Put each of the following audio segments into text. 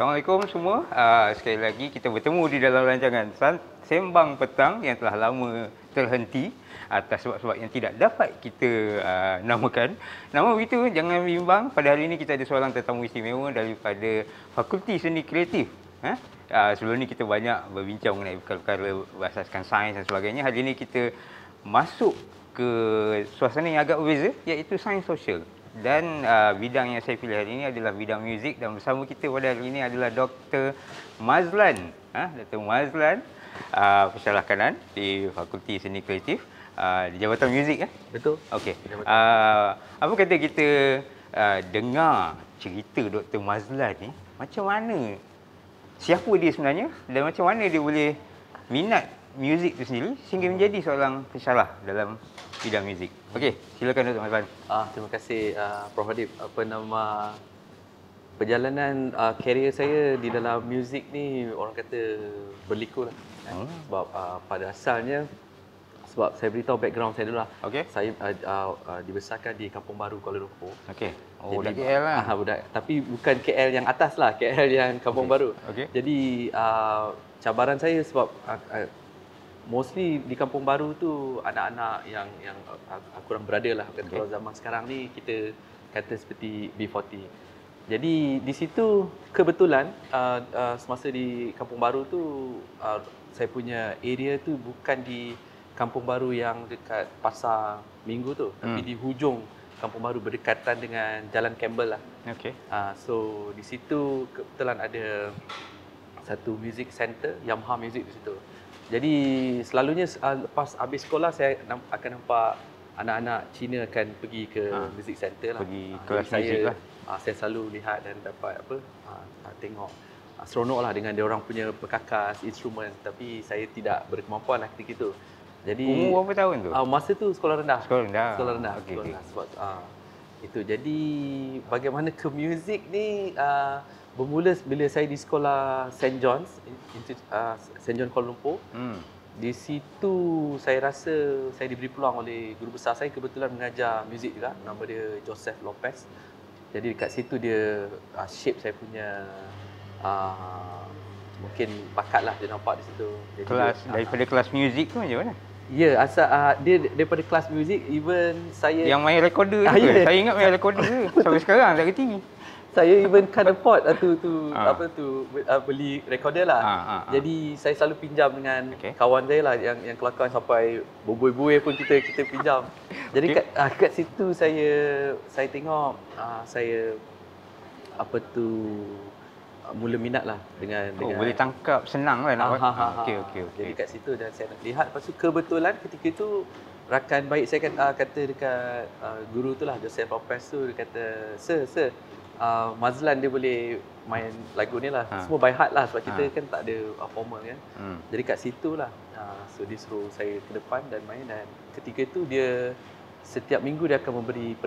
Assalamualaikum semua. Sekali lagi kita bertemu di dalam rancangan Sembang Petang yang telah lama terhenti atas sebab-sebab yang tidak dapat kita namakan. Namun begitu, jangan bimbang. Pada hari ini kita ada seorang tetamu istimewa daripada Fakulti Seni Kreatif. Sebelum ni kita banyak berbincang mengenai perkara-perkara berasaskan sains dan sebagainya. Hari ini kita masuk ke suasana yang agak berbeza, iaitu sains sosial. Dan bidang yang saya pilih hari ini adalah bidang muzik, dan bersama kita pada hari ini adalah Dr. Mazlan. Dr. Mazlan, pesarah kanan di Fakulti Seni Kreatif di Jabatan Muzik. Betul. Okey. Apa kata kita dengar cerita Dr. Mazlan ni, macam mana, siapa dia sebenarnya dan macam mana dia boleh minat muzik itu sendiri sehingga menjadi seorang pesarah dalam bidang muzik. Okey, silakan Dr. Mazlan. Terima kasih Prof Hadib. Perjalanan karier saya di dalam muzik ni orang kata berliku lah. Sebab pada asalnya, sebab saya beritahu background saya dulu lah. Okey. Saya dibesarkan di Kampung Baru, Kuala Lumpur. Okey. Oh, budak KL lah. Budak. Tapi bukan KL yang atas lah, KL yang Kampung Baru. Okey. Jadi cabaran saya sebab mostly di Kampung Baru tu anak-anak yang kurang berada lah. Kalau zaman sekarang ni kita kata seperti B40. Jadi di situ kebetulan semasa di Kampung Baru tu saya punya area tu bukan di Kampung Baru yang dekat Pasar Minggu tu, tapi di hujung Kampung Baru berdekatan dengan Jalan Campbell lah. Okey. So di situ kebetulan ada satu music center, Yamaha Music di situ. Jadi selalunya lepas habis sekolah saya akan nampak anak-anak Cina akan pergi ke music center lah. Pergi kelas muzik lah. Saya selalu lihat dan dapat tengok seronok lah dengan dia orang punya perkakas instrumen, tapi saya tidak berkemampuan lah ketika itu. Jadi umur berapa tahun tu? Masa tu sekolah rendah. Sekolah rendah. Sekolah rendah. Okey. Sebab itu. Jadi bagaimana ke muzik ni bermula bila saya di sekolah St. John's, St. John Kuala Lumpur. Di situ saya rasa saya diberi peluang oleh guru besar saya, kebetulan mengajar muzik juga, nama dia Joseph Lopez. Jadi dekat situ dia shape saya punya mungkin bakat lah, dia nampak di situ. Jadi daripada kelas muzik tu macam mana? Ya, asal dia daripada kelas muzik, even saya yang main recorder tu. Yeah. Saya ingat main recorder tu. Sampai sekarang tak kerti. Saya even can't afford beli recorder lah. Jadi saya selalu pinjam dengan kawan saya lah yang kelakar sampai berbuih-buih pun kita pinjam. Jadi kat situ saya tengok saya mula minat lah dengan boleh tangkap senang lah nak. Okey. Jadi kat situ dan saya lihat, lepas tu kebetulan ketika itu rakan baik saya kata dekat guru tu lah, Joseph Lopez tu, dia kata, Sir, Mazlan dia boleh main lagu ni lah. Semua by heart lah sebab kita kan tak ada formal kan. Jadi kat situ lah. So dia suruh saya ke depan dan main, dan ketika itu dia setiap minggu dia akan memberi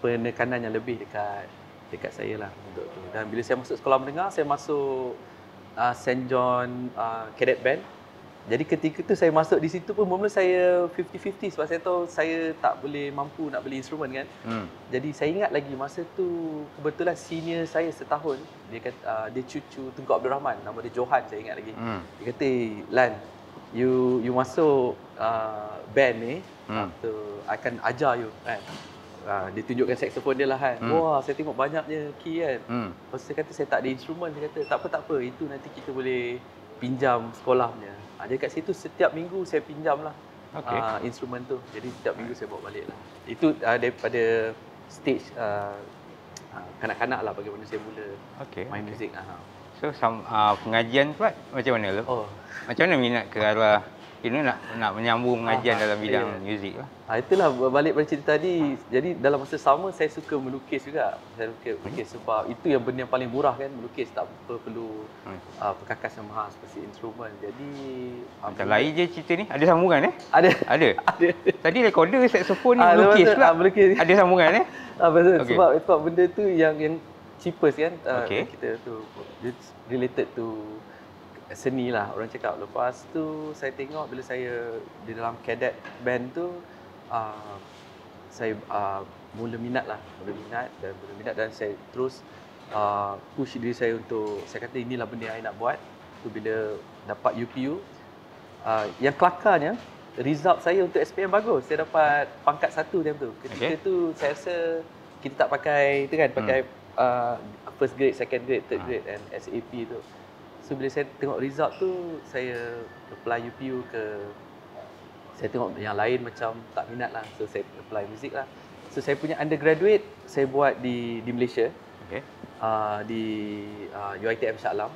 penekanan yang lebih dekat saya lah untuk tu. Dan bila saya masuk sekolah menengah, saya masuk St. John Cadet Band. Jadi ketika tu saya masuk di situ pun mula saya 50-50 sebab saya tahu saya tak boleh mampu nak beli instrumen kan. Jadi saya ingat lagi masa tu kebetulan senior saya setahun, dia kata dia cucu Tunku Abdul Rahman, nama dia Johan, saya ingat lagi. Dia kata, Lan, you masuk band ni, tu akan ajar you kan. Dia tunjukkan saxophone dia lah kan. Wah, saya tengok banyaknya key kan. Lepas saya kata saya tak ada instrumen, dia kata tak apa, itu nanti kita boleh pinjam sekolah punya. Jadi kat situ setiap minggu saya pinjam lah instrumen tu. Jadi setiap minggu saya bawa balik lah. Itu daripada stage kanak-kanak lah bagaimana saya mula main muzik. So pengajian pula macam mana? Macam mana minat ke arah ini nak menyambung pengajian dalam bidang muzik lah? Itulah balik pada cerita tadi. Jadi dalam masa sama saya suka melukis juga. Saya melukis sebab itu yang benda yang paling murah kan, melukis, tak perlu perkakas yang mahal seperti instrumen. Jadi macam lain je cerita ni. Ada sambungan Ada. Tadi recorder, saxophone ni melukis pula. Melukis. Ada sambungan Betul. Sebab benda tu yang cheapest kan. Kita tu related to seni lah orang cakap. Lepas tu saya tengok bila saya di dalam cadet band tu saya mula minat dan saya terus push diri saya untuk, saya kata inilah benda yang I nak buat. Tu bila dapat UPU, yang kelakarnya result saya untuk SPM bagus. Saya dapat pangkat 1 time tu. Ketika tu saya rasa kita tak pakai tu kan, pakai first grade, second grade, third grade and SAP tu. So bila saya tengok result tu, saya apply UPU saya tengok yang lain macam tak minat lah. So saya apply muzik lah. So saya punya undergraduate saya buat di Malaysia. Di UiTM Shah Alam.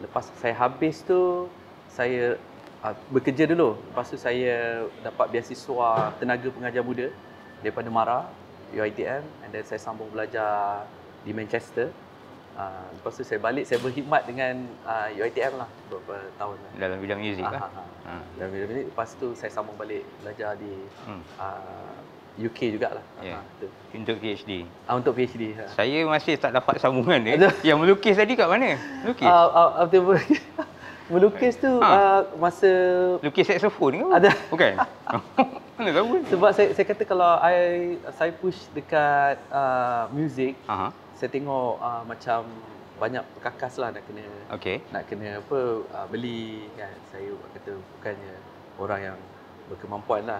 Lepas saya habis tu, saya bekerja dulu. Lepas tu saya dapat beasiswa tenaga pengajar muda daripada MARA, UiTM, and then saya sambung belajar di Manchester. Lepas tu saya balik, saya berkhidmat dengan UiTM lah beberapa tahun lah. Dalam bidang muzik lah. Dalam bidang muzik. Lepas tu saya sambung balik belajar di UK jugalah. Untuk PhD. Untuk PhD. Saya masih tak dapat sambungan dia. Yang melukis tadi kat mana? Lukis? Melukis tu masa lukis saksofon ke? Ada. Bukan? Mana tahu. Sebab saya kata kalau saya push dekat music, saya tengok macam banyak perkakas lah nak kena beli kan. Saya kata bukannya orang yang berkemampuan lah.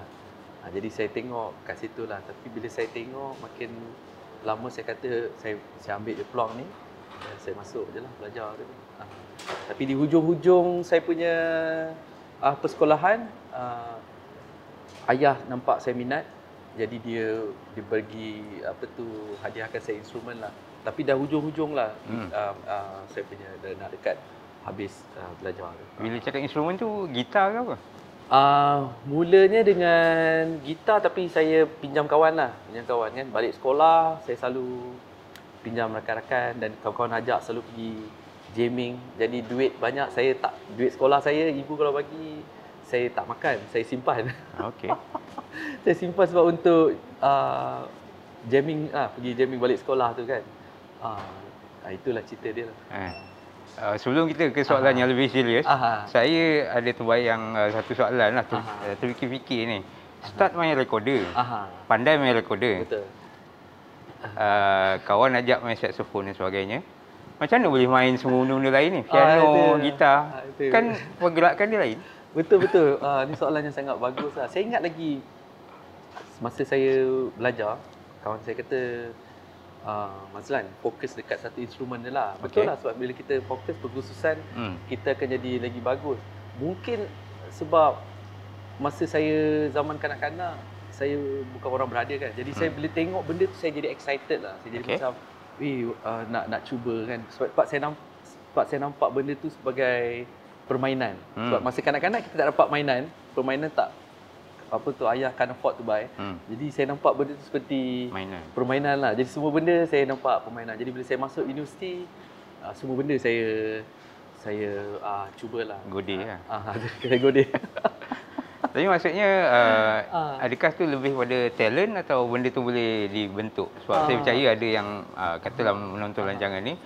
Jadi saya tengok kat situ lah. Tapi bila saya tengok makin lama, saya kata saya ambil je peluang ni dan saya masuk je lah belajar tu. Tapi di hujung-hujung saya punya persekolahan, ayah nampak saya minat, jadi dia bagi hadiahkan saya instrumen lah. Tapi dah hujung-hujung lah saya punya dah nak dekat habis belajar. Bila cakap instrumen tu, gitar ke apa? Mulanya dengan gitar, tapi saya pinjam kawan lah. Kan. Balik sekolah, saya selalu pinjam rakan-rakan dan kawan-kawan ajak selalu pergi jamming. Jadi duit banyak, duit sekolah saya, ibu kalau bagi, saya tak makan, saya simpan. Saya simpan sebab untuk jamming, pergi jamming balik sekolah tu kan. Itulah cerita dia lah. Sebelum kita ke soalan yang lebih serius, saya ada terbayang satu soalan lah, terfikir-fikir ni. Start main recorder, pandai main recorder. Betul. Kawan ajak main saksofon dan sebagainya. Macam mana boleh main semua benda lain ni? Piano, gitar, kan pergerakan dia lain. Betul. Ni soalan yang sangat bagus lah. Saya ingat lagi masa saya belajar, kawan saya kata, Mazlan, fokus dekat satu instrumen je lah. Betul lah, sebab bila kita fokus berkhususan, kita akan jadi lagi bagus. Mungkin sebab masa saya zaman kanak-kanak, saya bukan orang berada kan. Jadi saya bila tengok benda tu, saya jadi excited lah. Saya jadi macam, nak cuba kan. Sebab saya nampak benda tu sebagai permainan. Sebab masa kanak-kanak kita tak dapat permainan tak ayah can't afford to buy. Jadi saya nampak benda tu seperti permainan lah. Jadi semua benda saya nampak permainan. Jadi bila saya masuk universiti, semua benda saya cubalah. Godeh lah. Kena godeh. Tapi maksudnya adakah tu lebih pada talent atau benda tu boleh dibentuk? Sebab saya percaya ada yang katalah menonton rancangan ni,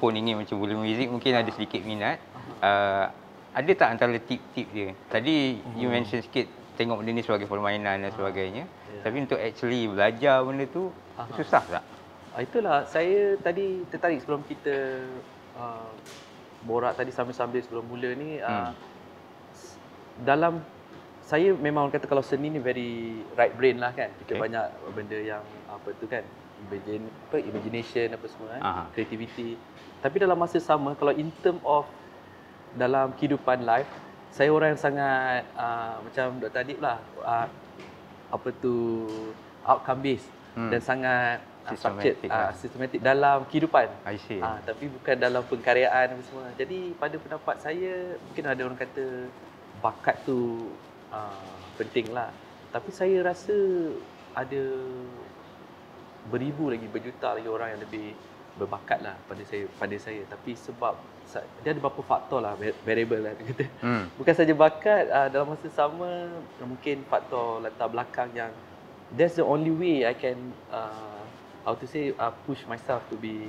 Pon ingin macam bulu muzik, mungkin ada sedikit minat. Ada tak antara tip-tip dia? Tadi you mention sikit tengok benda ni sebagai permainan dan sebagainya. Tapi untuk actually belajar benda tu susah tak? Itulah saya tadi tertarik sebelum kita borak tadi sambil-sambil sebelum mula ni. Dalam saya memang kata kalau seni ni very right brain lah kan. Kita banyak benda yang kan, imagination apa semua kan, creativity. Tapi dalam masa sama, kalau in term of dalam kehidupan life, saya orang yang sangat macam Dr. Adib lah, outcome based dan sangat systematic dalam kehidupan. Tapi bukan dalam pengkaryaan apa semua. Jadi pada pendapat saya, mungkin ada orang kata bakat tu penting lah. Tapi saya rasa ada beribu lagi, berjuta lagi orang yang lebih berbakat lah pada saya. Tapi sebab dia ada beberapa faktor lah, variable lah kata. Bukan saja bakat, dalam masa sama mungkin faktor latar belakang yang that's the only way I can push myself to be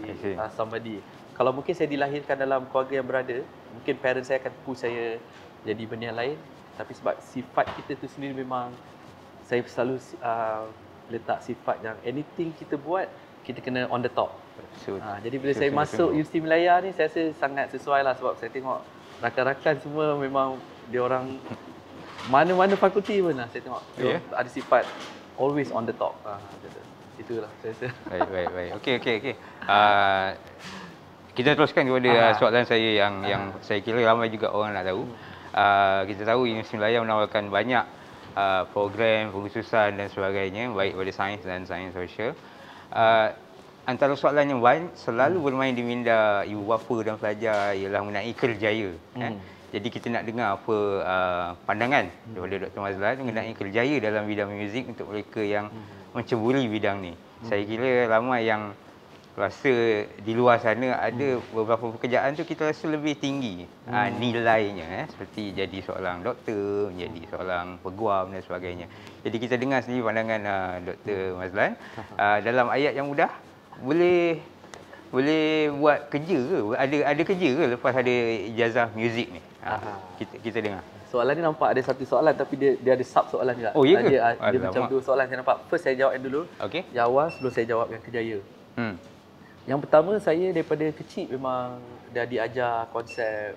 somebody. Kalau mungkin saya dilahirkan dalam keluarga yang berada, mungkin parents saya akan push saya jadi benda yang lain. Tapi sebab sifat kita tu sendiri, memang saya selalu letak sifat yang anything kita buat, kita kena on the top. So, Jadi bila saya masuk Universiti Malaya ni, saya rasa sangat sesuai lah sebab saya tengok rakan-rakan semua memang dia orang mana-mana fakulti pun lah saya tengok. Dia ada sifat always on the top. Itulah saya rasa. Baik. Okey. Kita teruskan kepada soalan saya yang saya kira ramai juga orang nak tahu. Kita tahu Universiti Malaya menawarkan banyak program, pengkhususan dan sebagainya, baik pada sains dan sains sosial. Antara soalan yang selalu bermain di minda ibu bapa dan pelajar ialah mengenai kerjaya. Jadi kita nak dengar apa pandangan daripada Dr. Mazlan mengenai kerjaya dalam bidang muzik untuk mereka yang menceburi bidang ni. Saya kira ramai yang rasa di luar sana ada beberapa pekerjaan tu kita rasa lebih tinggi nilainya, seperti jadi seorang doktor, menjadi seorang peguam dan sebagainya. Jadi kita dengar sendiri pandangan Dr. Mazlan. Dalam ayat yang mudah, boleh buat kerja ke? Ada kerja ke lepas ada ijazah muzik ni? Kita dengar. Soalan ni nampak ada satu soalan tapi dia ada sub soalan juga. Oh, ya ke? Dia macam dua soalan saya nampak. First saya jawab yang dulu. Okey. Yang awal sebelum saya jawab yang kerjaya. Yang pertama, saya daripada kecil memang dah diajar konsep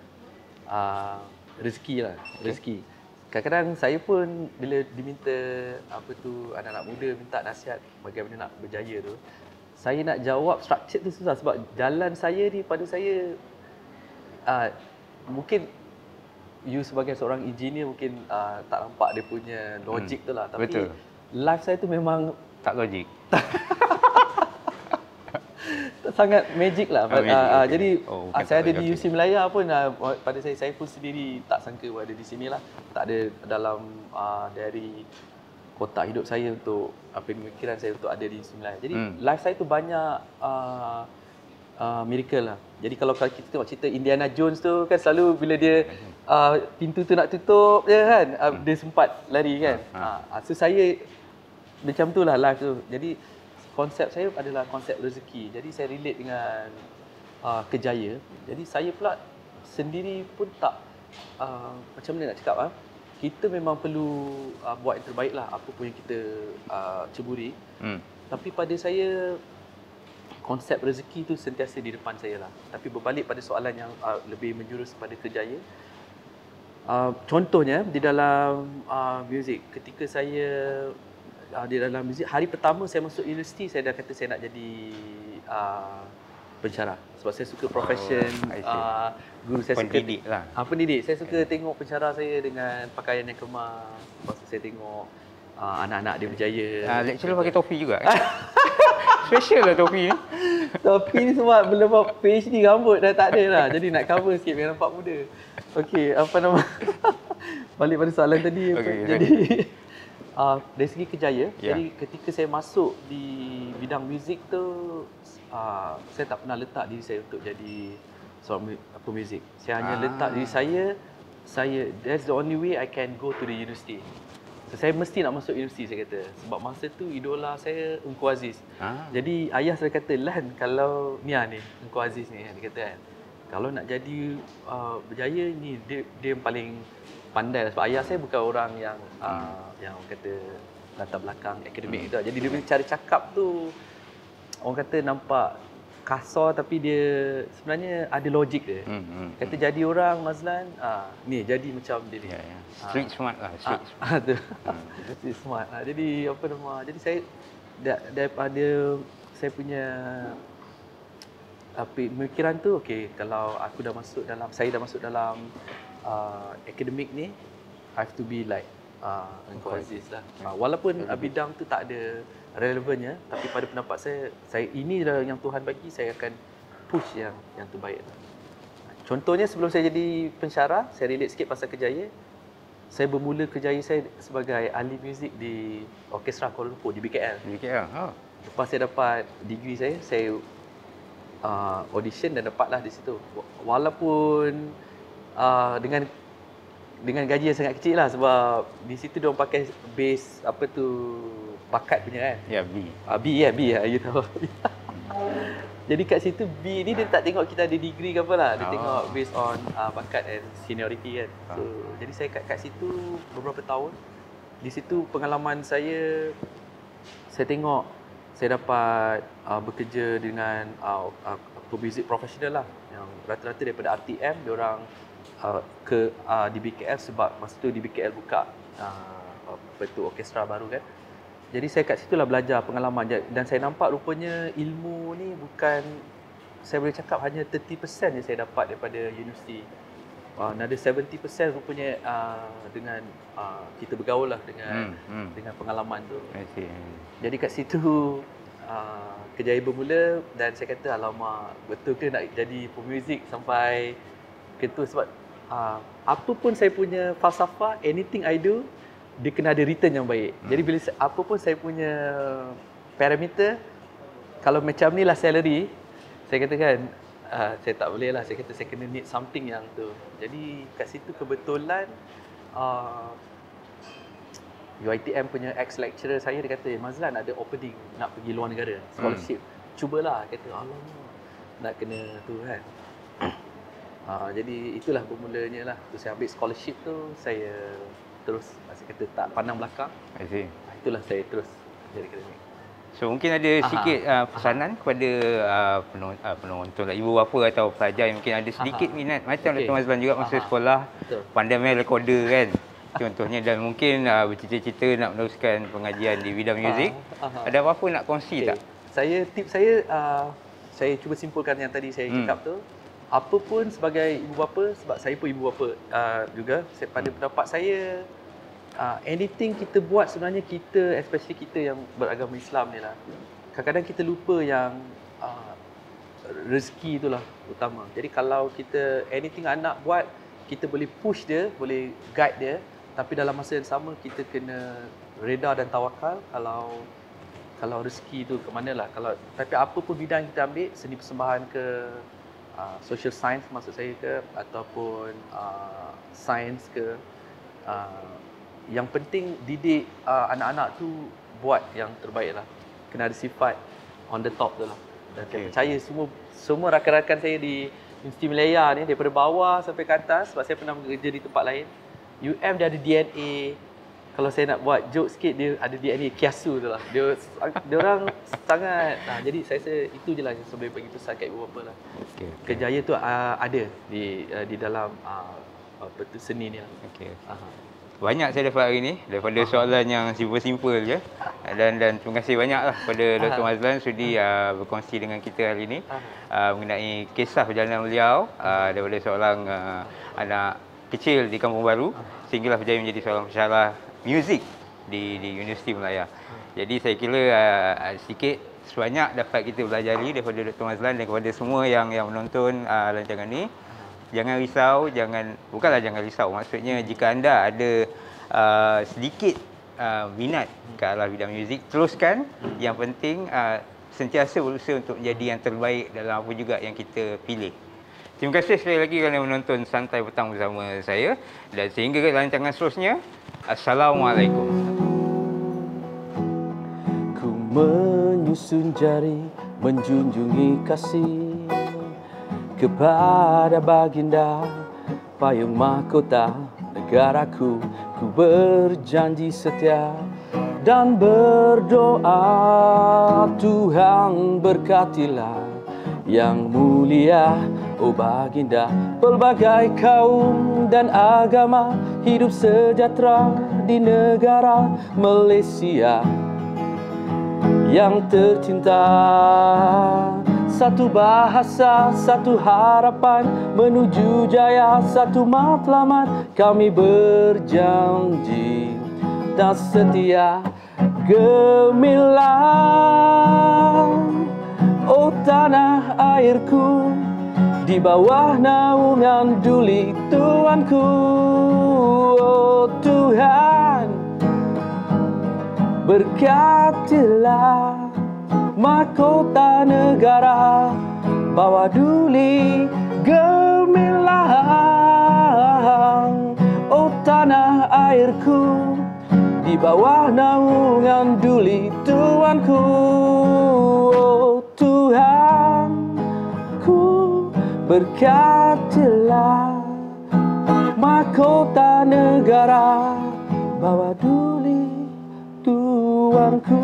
rezeki lah. Rezeki. Kadang-kadang saya pun bila diminta anak-anak muda minta nasihat bagaimana nak berjaya tu, saya nak jawab structure tu susah sebab jalan saya ni pada saya mungkin you sebagai seorang engineer mungkin tak nampak dia punya logik tu lah, tapi betul. Life saya tu memang Tak logik. sangat magic lah. Jadi saya ada di okay. UC Malaya pun pada saya pun sendiri tak sangka ada di sini lah. Tak ada dalam dari kotak hidup saya untuk pemikiran saya untuk ada di UC Malaya. Jadi life saya tu banyak miracle lah. Jadi kalau kita tengok cerita Indiana Jones tu kan, selalu bila dia pintu tu nak tutup je kan, dia sempat lari kan. So saya macam tu lah life tu. Jadi konsep saya adalah konsep rezeki. Jadi saya relate dengan kerjaya. Jadi saya pula sendiri pun tak macam mana nak cakap kita memang perlu buat yang terbaik lah apa pun yang kita ceburi. Tapi pada saya konsep rezeki tu sentiasa di depan saya lah. Tapi berbalik pada soalan yang lebih menjurus pada kerjaya. Contohnya di dalam muzik, ketika saya di dalam muzik, hari pertama saya masuk universiti, saya dah kata saya nak jadi pensyarah. Sebab saya suka profession guru saya pendidik suka, lah. Pendidik. Saya suka tengok pensyarah saya dengan pakaian yang kemas. Lepas tu saya tengok anak-anak dia berjaya. Lecturer pakai topi juga. Special lah topi ni. Topi ni sebab belum buat PhD, rambut dah tak ada lah. Jadi nak cover sikit biar nampak muda. Okey, balik pada soalan tadi. Jadi dari segi kerjaya, jadi ketika saya masuk di bidang muzik tu, saya tak pernah letak diri saya untuk jadi seorang pemuzik. Saya hanya letak diri saya that's the only way I can go to the university. So, saya mesti nak masuk universiti, saya kata. Sebab masa tu idola saya Engku Aziz. Jadi ayah saya kata, Lan, kalau ni Engku Aziz ni, dia kata kan, kalau nak jadi berjaya ni dia yang paling pandai lah. Sebab ayah saya bukan orang yang kata latar belakang akademik tu. Jadi dia punya cara cakap tu orang kata nampak kasar tapi dia sebenarnya ada logik dia. Kata jadi orang Mazlan, ni jadi macam dia ni. Street smart lah, street smart. Street smart. Jadi jadi saya daripada saya punya pemikiran tu, okey, kalau aku dah masuk dalam akademik ni, I have to be like Engku Aziz lah. Walaupun bidang tu tak ada relevannya, tapi pada pendapat saya ini yang Tuhan bagi, saya akan push yang terbaik. Contohnya sebelum saya jadi pensyarah, saya relate sikit pasal kerjaya. Saya bermula kerjaya saya sebagai ahli muzik di Orkestra Kuala Lumpur di BKL. Lepas saya dapat degree saya audition dan dapatlah di situ. Walaupun dengan gaji yang sangat kecil lah, sebab di situ dia orang pakai base bakat punya kan. B, you tahu. Jadi kat situ B ni dia tak tengok kita ada degree ke apa lah. Dia tengok based on bakat and seniority kan. So jadi saya kat situ beberapa tahun. Di situ pengalaman saya tengok saya dapat bekerja dengan pemuzik profesional lah, yang rata-rata daripada RTM, diorang di BKL sebab masa tu di BKL buka orkestra baru kan. Jadi saya kat situ lah belajar pengalaman, dan saya nampak rupanya ilmu ni bukan, saya boleh cakap hanya 30% je saya dapat daripada universiti. Another 70% rupanya dengan kita bergaul lah dengan pengalaman tu. Jadi kat situ kerjaya bermula, dan saya kata alamak, betul ke nak jadi pemuzik sampai ke tu, sebab apa pun saya punya falsafah, anything I do, dia kena ada return yang baik. Jadi bila apa pun saya punya parameter, kalau macam ni lah salary, saya katakan saya tak boleh lah, saya kata saya kena need something yang tu. Jadi kat situ kebetulan UiTM punya ex-lecturer saya, dia kata, Mazlan ada opening nak pergi luar negara, scholarship. Cubalah, kata, alamak, nak kena tu kan. Jadi itulah bermulanya lah. Terus saya ambil scholarship tu, saya terus, saya kata tak pandang belakang. Itulah saya terus jadi akademik. So mungkin ada sikit pesanan kepada penonton lah, ibu bapa atau pelajar yang mungkin ada sedikit minat macam Dr. Mazlan juga masa sekolah, pandai main recorder kan contohnya, dan mungkin bercita-cita nak meneruskan pengajian di bidang muzik. Ada apa-apa nak kongsi tak? Tips saya cuba simpulkan yang tadi saya cakap tu. Apa pun sebagai ibu bapa, sebab saya pun ibu bapa juga, pada pendapat saya, anything kita buat sebenarnya, kita, especially kita yang beragama Islam ni lah, kadang-kadang kita lupa yang rezeki itulah utama. Jadi kalau kita, anything anak buat, kita boleh push dia, boleh guide dia, tapi dalam masa yang sama kita kena reda dan tawakal kalau rezeki itu ke mana lah. Tapi apa pun bidang kita ambil, seni persembahan ke, social science maksud saya ke, ataupun science ke, yang penting didik anak-anak tu buat yang terbaik lah. Kena ada sifat on the top tu lah. Dan saya percaya semua rakan-rakan saya di Universiti Malaya ni, daripada bawah sampai ke atas, sebab saya pernah bekerja di tempat lain, UM dia ada DNA, kalau saya nak buat joke sikit, dia ada DNA kiasu tu lah. Dia orang sangat, jadi saya rasa itu je lah yang saya boleh bagi pesan kat ibu bapa lah. Kerjaya tu ada di dalam seni ni lah. Banyak saya dapat hari ni daripada soalan yang simple-simple je, dan terima kasih banyaklah kepada Dr. Mazlan sudi berkongsi dengan kita hari ini mengenai kisah perjalanan beliau daripada seorang anak kecil di Kampung Baru sehinggalah berjaya menjadi seorang pensyarah muzik di Universiti Malaya. Jadi saya kira sedikit sebanyak dapat kita pelajari daripada Dr. Mazlan, dan kepada semua yang menonton rancangan ni, jangan risau, bukanlah jangan risau, maksudnya jika anda ada sedikit minat ke arah bidang muzik, teruskan. Yang penting sentiasa berusaha untuk menjadi yang terbaik dalam apa juga yang kita pilih. Terima kasih sekali lagi kerana menonton Santai Petang bersama saya, dan sehingga ke rancangan seterusnya, Assalamualaikum. Ku menyusun jari, menjunjungi kasih kepada baginda payung mahkota negaraku. Ku berjanji setia dan berdoa, Tuhan berkatilah yang mulia, oh baginda. Pelbagai kaum dan agama hidup sejahtera di negara Malaysia yang tercinta. Satu bahasa, satu harapan menuju jaya, satu matlamat. Kami berjanji dan setia gemilang, oh tanah airku, di bawah naungan duli Tuanku. Oh Tuhan, berkatilah mahkota negara, bawa duli gemilang, oh tanah airku, di bawah naungan duli Tuanku. Oh Tuhan, ku berkatilah mahkota negara, bawa duli Tuanku.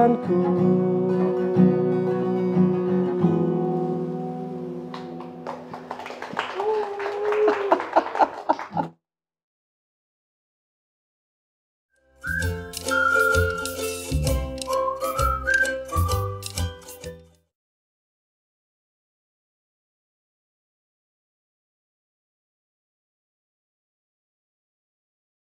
harapanku.